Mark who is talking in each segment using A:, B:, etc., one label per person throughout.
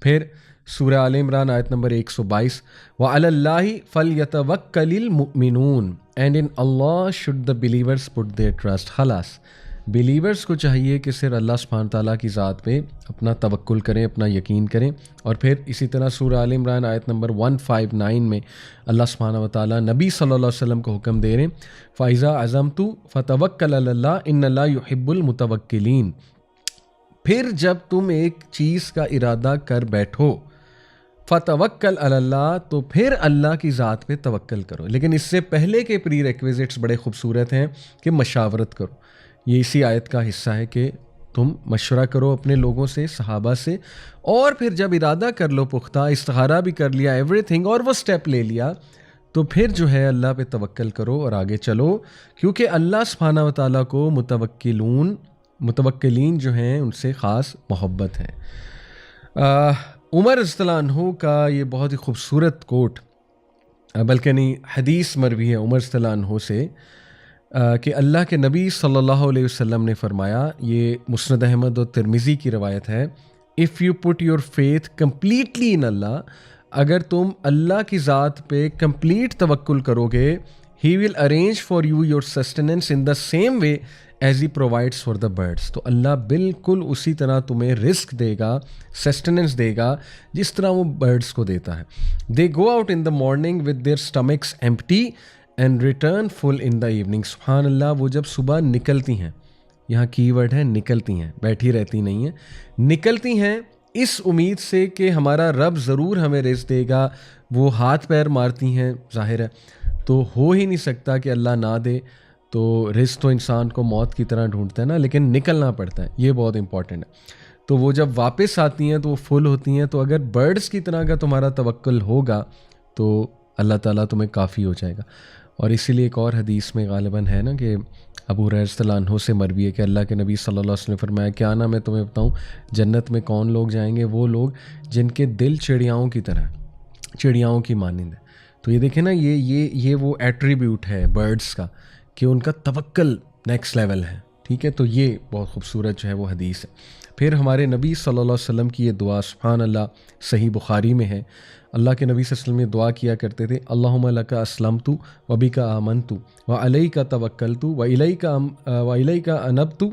A: پھر سورہ آل عمران آیت نمبر 122 وَعَلَى اللَّهِ فَلْيَتَوَكَّلِ الْمُؤْمِنُونَ and in Allah should the believers put their trust. خلاص بلیورس کو چاہیے کہ صرف اللہ سبحانہ تعالیٰ کی ذات پہ اپنا توکل کریں، اپنا یقین کریں. اور پھر اسی طرح سورہ آل عمران آیت نمبر 159 میں اللہ سبحانہ وتعالیٰ نبی صلی اللہ علیہ وسلم کو حکم دے رہے ہیں فَإِذَا عَزَمْتُ فَتَوَكَّلْ عَلَى اللَّهِ إِنَّ اللَّهَ يُحِبُّ الْمُتَوَكِّلِينَ. پھر جب تم ایک چیز کا ارادہ کر بیٹھو فَتَوَكَّلْ عَلَى اللَّهِ تو پھر اللہ کی ذات پہ توکل کرو. لیکن اس سے پہلے کے پری ریکویزٹس بڑے خوبصورت ہیں کہ مشاورت کرو. یہ اسی آیت کا حصہ ہے کہ تم مشورہ کرو اپنے لوگوں سے، صحابہ سے، اور پھر جب ارادہ کر لو پختہ، استخارہ بھی کر لیا، ایوری تھنگ، اور وہ سٹیپ لے لیا، تو پھر جو ہے اللہ پہ توکل کرو اور آگے چلو. کیونکہ اللہ سبحانہ وتعالیٰ کو متوکلین جو ہیں ان سے خاص محبت ہے. عمر رضی اللہ عنہ کا یہ بہت ہی خوبصورت کوٹ، بلکہ نہیں حدیث مروی ہے عمر رضی اللہ عنہ سے کہ اللہ کے نبی صلی اللہ علیہ وسلم نے فرمایا، یہ مسند احمد اور ترمذی کی روایت ہے، if you put your faith completely in Allah, اگر تم اللہ کی ذات پہ کمپلیٹ توکل کرو گے، he will arrange for you your sustenance in the same way as he provides for the birds. تو اللہ بالکل اسی طرح تمہیں رزق دے گا، سسٹیننس دے گا جس طرح وہ برڈس کو دیتا ہے. They go out in the morning with their stomachs empty and return full in the evening. سبحان اللہ، وہ جب صبح نکلتی ہیں، یہاں کی ورڈ ہے نکلتی ہیں، بیٹھی رہتی نہیں ہیں، نکلتی ہیں اس امید سے کہ ہمارا رب ضرور ہمیں رزق دے گا. وہ ہاتھ پیر مارتی ہیں، ظاہر ہے تو ہو ہی نہیں سکتا کہ اللہ نہ دے. تو رزق تو انسان کو موت کی طرح ڈھونڈتا ہے نا، لیکن نکلنا پڑتا ہے، یہ بہت امپورٹنٹ ہے. تو وہ جب واپس آتی ہیں تو وہ فل ہوتی ہیں. تو اگر برڈس کی طرح کا تمہارا توکل ہوگا تو اللہ تعالیٰ تمہیں کافی ہو جائے گا. اور اسی لیے ایک اور حدیث میں غالباً ہے نا کہ ابو ہریرہ رضی اللہ عنہ سے مروی ہے کہ اللہ کے نبی صلی اللہ علیہ وسلم نے فرمایا، کیا نا میں تمہیں بتاؤں جنت میں کون لوگ جائیں گے؟ وہ لوگ جن کے دل چڑیاؤں کی طرح، چڑیاؤں کی مانند ہے. تو یہ دیکھیں نا، یہ وہ ایٹریبیوٹ ہے برڈس کا کہ ان کا توکل نیکسٹ لیول ہے. ٹھیک ہے، تو یہ بہت خوبصورت جو ہے وہ حدیث ہے. پھر ہمارے نبی صلی اللہ علیہ وسلم کی یہ دعا سبحان اللہ صحیح بخاری میں ہے. اللہ کے نبی صلی اللہ علیہ وسلم یہ دعا کیا کرتے تھے، اللہم لک اسلمت وبک آمنت وعلیک توکلت وإلیک انبت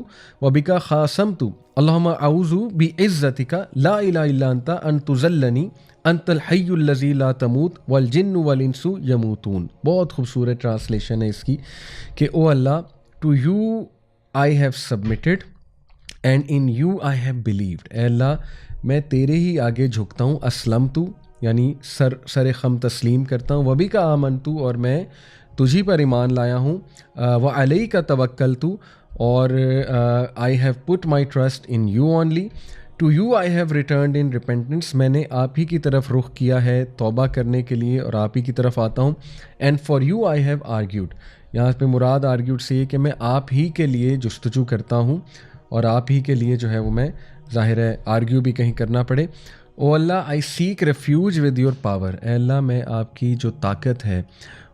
A: وبک خاصمت اللہم اعوذ بعزتک لا الہ الا انت ان تذلنی انت الحی الذی لا تموت والجن والانس یموتون. بہت خوبصورت ٹرانسلیشن ہے اس کی کہ او Allah, to you I have submitted and in you I have believed. اے اللہ میں تیرے ہی آگے جھکتا ہوں، اسلمت یعنی سر خم تسلیم کرتا ہوں، وبی کا آمنتو اور میں تجھی پر ایمان لایا ہوں، وعلیک توکلتو اور I have put my trust in you only, to you I have returned in repentance میں نے آپ ہی کی طرف رخ کیا ہے توبہ کرنے کے لیے اور آپ ہی کی طرف آتا ہوں، and for you I have argued. یہاں پہ مراد آرگیوڈ سے یہ کہ میں آپ ہی کے لیے جستجو کرتا ہوں اور آپ ہی کے لیے جو ہے وہ میں ظاہر ہے آرگیو بھی کہیں کرنا پڑے. او اللہ آئی سیک ریفیوج ود یور پاور. اے اللہ میں آپ کی جو طاقت ہے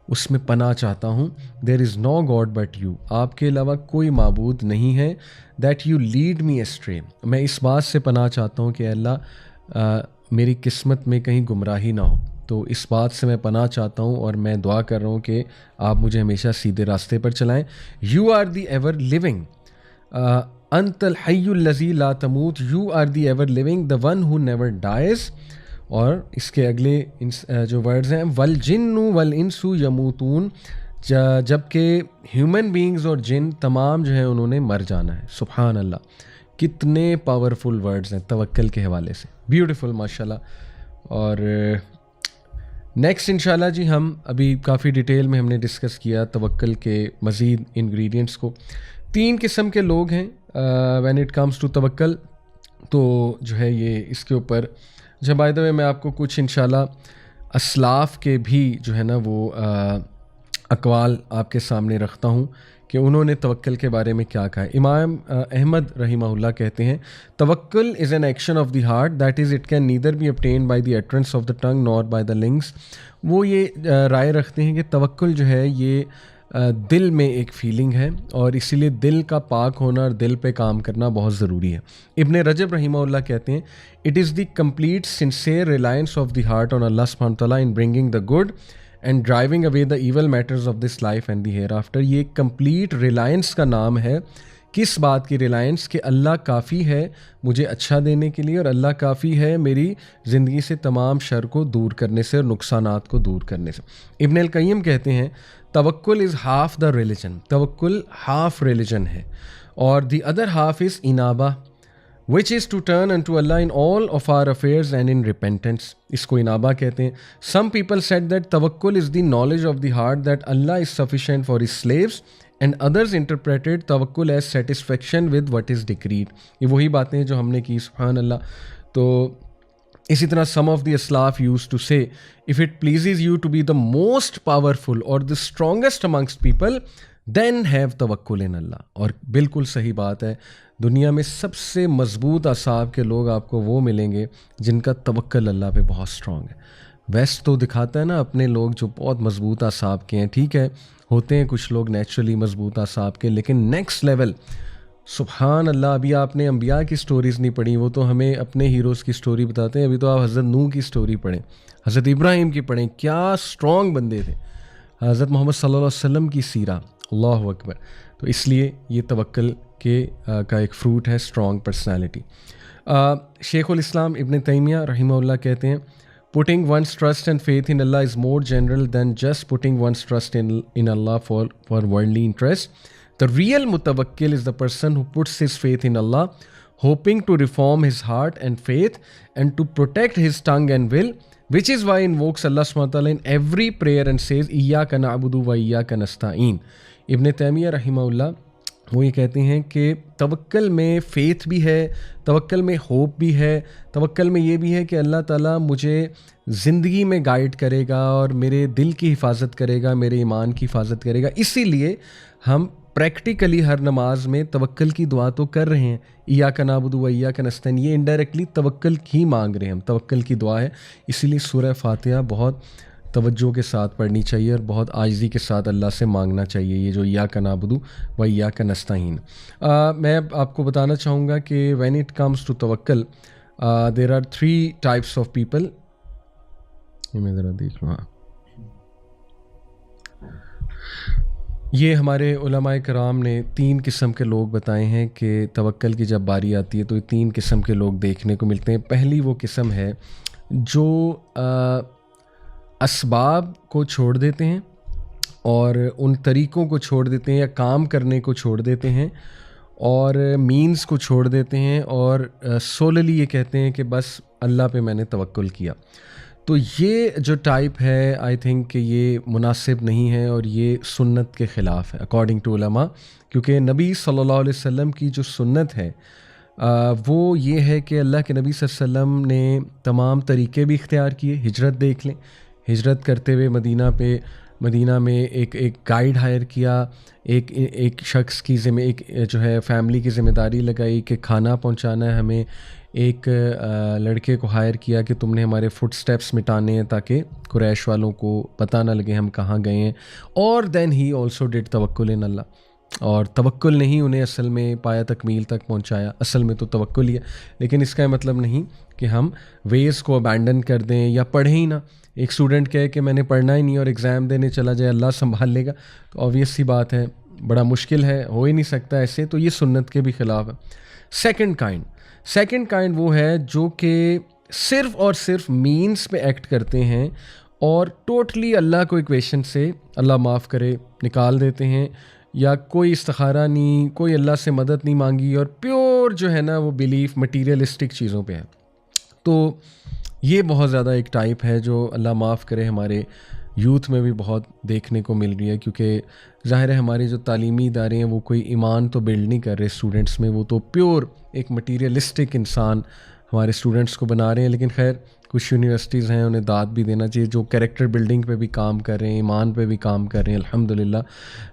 A: اس میں پناہ چاہتا ہوں. دیر از نو گاڈ بٹ یو، آپ کے علاوہ کوئی معبود نہیں ہے. That you lead me straight, میں اس بات سے پناہ چاہتا ہوں کہ اے اللہ میری قسمت میں کہیں گمراہی نہ ہو. تو اس بات سے میں پناہ چاہتا ہوں اور میں دعا کر رہا ہوں کہ آپ مجھے ہمیشہ سیدھے راستے پر چلائیں. You are the ever living, انت الحی الذی لا تموت، you are the ever living, the one who never dies. اور اس کے اگلے جو ورڈز ہیں والجن والانس یموتون، جب کہ ہیومن بینگز اور جن تمام جو ہیں انہوں نے مر جانا ہے. سبحان اللہ، کتنے پاورفل ورڈز ہیں توکل کے حوالے سے. بیوٹیفل ماشاءاللہ. اور نیکسٹ انشاءاللہ جی ہم ابھی کافی ڈیٹیل میں ہم نے ڈسکس کیا توکل کے مزید انگریڈینٹس کو. 3 قسم کے لوگ ہیں وین اٹ کمز ٹو توکل. تو جو ہے یہ اس کے اوپر بائی دا وے میں آپ کو کچھ انشاءاللہ اسلاف کے بھی جو ہے نا وہ اقوال آپ کے سامنے رکھتا ہوں کہ انہوں نے توکل کے بارے میں کیا کہا ہے. امام احمد رحمہ اللہ کہتے ہیں توکل is an action of the heart, that is it can neither be obtained by the utterance of the tongue nor by the lungs. وہ یہ رائے رکھتے ہیں کہ توکل جو ہے یہ دل میں ایک فیلنگ ہے، اور اسی لیے دل کا پاک ہونا اور دل پہ کام کرنا بہت ضروری ہے۔ ابن رجب رحمہ اللہ کہتے ہیں it is the complete sincere reliance of the heart on Allah سبحانہ وتعالیٰ in bringing the good and driving away the evil matters of this life and the hereafter. یہ کمپلیٹ ریلائنس کا نام ہے۔ کس بات کی ریلائنس؟ کہ اللہ کافی ہے مجھے اچھا دینے کے لیے، اور اللہ کافی ہے میری زندگی سے تمام شر کو دور کرنے سے اور نقصانات کو دور کرنے سے۔ ابن القیم کہتے ہیں توکل از ہاف دا ریلیجن، توکل ہاف ریلیجن ہے، اور دی ادر ہاف از انابہ which is to turn unto Allah in all of our affairs and in repentance۔ اس کو انابہ کہتے ہیں۔ Some people said that tawakkul is the knowledge of the heart that Allah is sufficient for his slaves, and others interpreted tawakkul as satisfaction with what is decreed۔ یہ وہی باتیں جو ہم نے کی، سبحان اللہ۔ تو اسی طرح some of the Aslaf used to say if it pleases you to be the most powerful or the strongest amongst people then have tawakkul in Allah۔ اور بالکل صحیح بات ہے، دنیا میں سب سے مضبوط اعصاب کے لوگ آپ کو وہ ملیں گے جن کا توکل اللہ پہ بہت اسٹرانگ ہے۔ ویسٹ تو دکھاتا ہے نا اپنے لوگ جو بہت مضبوط اعصاب کے ہیں، ٹھیک ہے ہوتے ہیں کچھ لوگ نیچرلی مضبوط اعصاب کے، لیکن نیکسٹ لیول سبحان اللہ۔ ابھی آپ نے انبیاء کی سٹوریز نہیں پڑھی، وہ تو ہمیں اپنے ہیروز کی سٹوری بتاتے ہیں۔ ابھی تو آپ حضرت نوح کی سٹوری پڑھیں، حضرت ابراہیم کی پڑھیں، کیا اسٹرانگ بندے تھے۔ حضرت محمد صلی اللہ علیہ وسلم کی سیرہ، اللہ اکبر۔ تو اس لیے یہ توکل کا ایک فروٹ ہے اسٹرانگ پرسنالٹی۔ شیخ الاسلام ابن تیمیہ رحمہ اللہ کہتے ہیں putting one's trust and faith in Allah is more general than just putting one's trust in Allah for worldly interest. The real متوکل is the person who puts his faith in Allah hoping to reform his heart and faith and to protect his tongue and will, which is why invokes Allah subhanahu wa ta'ala in every prayer and says iyyaka na'budu wa iyyaka nasta'in۔ ابن تیمیہ رحمہ اللہ وہ یہ کہتے ہیں کہ توکل میں faith بھی ہے، توکل میں ہوپ بھی ہے، توکل میں یہ بھی ہے کہ اللہ تعالیٰ مجھے زندگی میں گائیڈ کرے گا اور میرے دل کی حفاظت کرے گا، میرے ایمان کی حفاظت کرے گا۔ اسی لیے ہم پریکٹیکلی ہر نماز میں توکل کی دعا تو کر رہے ہیں، ایاک نعبد و ایاک نستعین، یہ انڈائریکٹلی توکل ہی مانگ رہے ہیں ہم، توکل کی دعا ہے۔ اسی لیے سورہ فاتحہ بہت توجہ کے ساتھ پڑھنی چاہیے اور بہت عاجزی کے ساتھ اللہ سے مانگنا چاہیے، یہ جو ایاک نعبد و ایاک نستعین۔ میں آپ کو بتانا چاہوں گا کہ وین اٹ کمز ٹو توکل there are 3 types of people. یہ میں ذرا دیکھ لوں، یہ ہمارے علماء کرام نے 3 قسم کے لوگ بتائے ہیں کہ توکل کی جب باری آتی ہے تو یہ 3 قسم کے لوگ دیکھنے کو ملتے ہیں۔ پہلی وہ قسم ہے جو اسباب کو چھوڑ دیتے ہیں اور ان طریقوں کو چھوڑ دیتے ہیں یا کام کرنے کو چھوڑ دیتے ہیں اور مینز کو چھوڑ دیتے ہیں اور سوللی یہ کہتے ہیں کہ بس اللہ پہ میں نے توکل کیا۔ تو یہ جو ٹائپ ہے آئی تھنک کہ یہ مناسب نہیں ہے اور یہ سنت کے خلاف ہے اکارڈنگ ٹو علماء، کیونکہ نبی صلی اللہ علیہ وسلم کی جو سنت ہے وہ یہ ہے کہ اللہ کے نبی صلی اللہ علیہ وسلم نے تمام طریقے بھی اختیار کیے۔ ہجرت دیکھ لیں، ہجرت کرتے ہوئے مدینہ میں ایک گائیڈ ہائر کیا، ایک شخص کی ایک جو ہے فیملی کی ذمہ داری لگائی کہ کھانا پہنچانا ہے ہمیں، ایک لڑکے کو ہائر کیا کہ تم نے ہمارے فٹ سٹیپس مٹانے ہیں تاکہ قریش والوں کو پتہ نہ لگے ہم کہاں گئے ہیں، اور دین ہی آلسو ڈیڈ توکل ان اللہ۔ اور توکل نہیں انہیں اصل میں پایا تکمیل تک پہنچایا، اصل میں تو توکل ہی ہے، لیکن اس کا مطلب نہیں کہ ہم ویز کو ابینڈن کر دیں یا پڑھیں ہی نہ۔ ایک اسٹوڈنٹ کہے کہ میں نے پڑھنا ہی نہیں اور ایگزام دینے چلا جائے اللہ سنبھال لے گا، تو آبویس سی بات ہے بڑا مشکل ہے، ہو ہی نہیں سکتا ایسے، تو یہ سنت کے بھی خلاف ہے۔ سیکنڈ کائنڈ وہ ہے جو کہ صرف اور صرف مینز پہ ایکٹ کرتے ہیں اور ٹوٹلی اللہ کو ایکویشن سے اللہ معاف کرے نکال دیتے ہیں، یا کوئی استخارہ نہیں، کوئی اللہ سے مدد نہیں مانگی، اور پیور جو ہے نا وہ بلیف مٹیریلسٹک چیزوں پہ ہے۔ تو یہ بہت زیادہ ایک ٹائپ ہے جو اللہ معاف کرے ہمارے یوتھ میں بھی بہت دیکھنے کو مل رہی ہے، کیونکہ ظاہر ہے ہمارے جو تعلیمی ادارے ہیں وہ کوئی ایمان تو بلڈ نہیں کر رہے اسٹوڈنٹس میں، وہ تو پیور ایک مٹیریلسٹک انسان ہمارے اسٹوڈنٹس کو بنا رہے ہیں۔ لیکن خیر کچھ یونیورسٹیز ہیں انہیں داد بھی دینا چاہیے جو کریکٹر بلڈنگ پہ بھی کام کر رہے ہیں، ایمان پہ بھی کام کر رہے ہیں الحمدللہ۔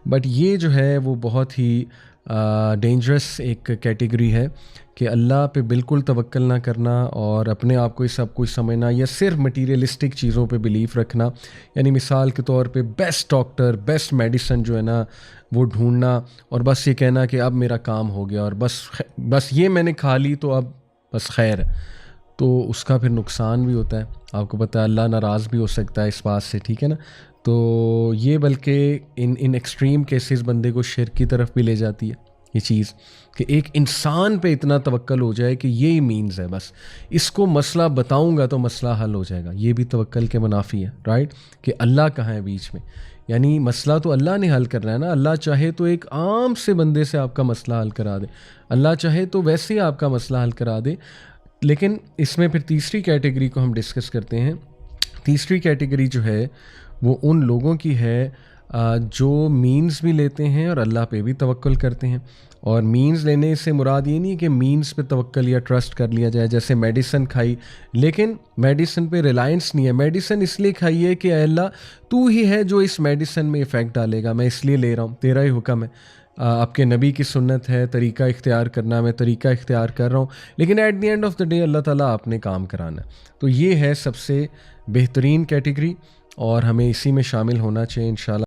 A: بٹ یہ جو ہے وہ بہت ہی ڈینجرس ایک کیٹیگری ہے کہ اللہ پہ بالکل توکل نہ کرنا اور اپنے آپ کو ہی سب کچھ سمجھنا یا صرف مٹیریلسٹک چیزوں پہ بلیف رکھنا. یعنی مثال کے طور پہ بیسٹ ڈاکٹر بیسٹ میڈیسن جو ہے نا وہ ڈھونڈنا اور بس یہ کہنا کہ اب میرا کام ہو گیا اور بس یہ میں نے کھا لی تو اب بس خیر ہے. تو اس کا پھر نقصان بھی ہوتا ہے. آپ کو پتہ ہے اللہ ناراض بھی ہو سکتا ہے اس بات سے, ٹھیک ہے نا. تو یہ بلکہ ان ایکسٹریم کیسز بندے کو شرک کی طرف بھی لے جاتی ہے یہ چیز کہ ایک انسان پہ اتنا توکل ہو جائے کہ یہی مینز ہے, بس اس کو مسئلہ بتاؤں گا تو مسئلہ حل ہو جائے گا. یہ بھی توکل کے منافی ہے, رائٹ, کہ اللہ کہاں ہے بیچ میں. یعنی مسئلہ تو اللہ نے حل کرنا ہے نا. اللہ چاہے تو ایک عام سے بندے سے آپ کا مسئلہ حل کرا دے, اللہ چاہے تو ویسے ہی آپ کا مسئلہ حل کرا دے. لیکن اس میں پھر تیسری کیٹیگری کو ہم ڈسکس کرتے ہیں. تیسری کیٹیگری جو ہے وہ ان لوگوں کی ہے جو مینز بھی لیتے ہیں اور اللہ پہ بھی توکل کرتے ہیں. اور مینز لینے سے مراد یہ نہیں کہ مینز پہ توکل یا ٹرسٹ کر لیا جائے. جیسے میڈیسن کھائی لیکن میڈیسن پہ ریلائنس نہیں ہے. میڈیسن اس لیے کھائی ہے کہ اے اللہ تو ہی ہے جو اس میڈیسن میں افیکٹ ڈالے گا, میں اس لیے لے رہا ہوں, تیرا ہی حکم ہے, آپ کے نبی کی سنت ہے طریقہ اختیار کرنا, میں طریقہ اختیار کر رہا ہوں. لیکن at the end of the day Allah تعالیٰ آپ نے کام کرانا ہے. تو یہ ہے سب سے بہترین کیٹیگری اور ہمیں اسی میں شامل ہونا چاہیے انشاءاللہ.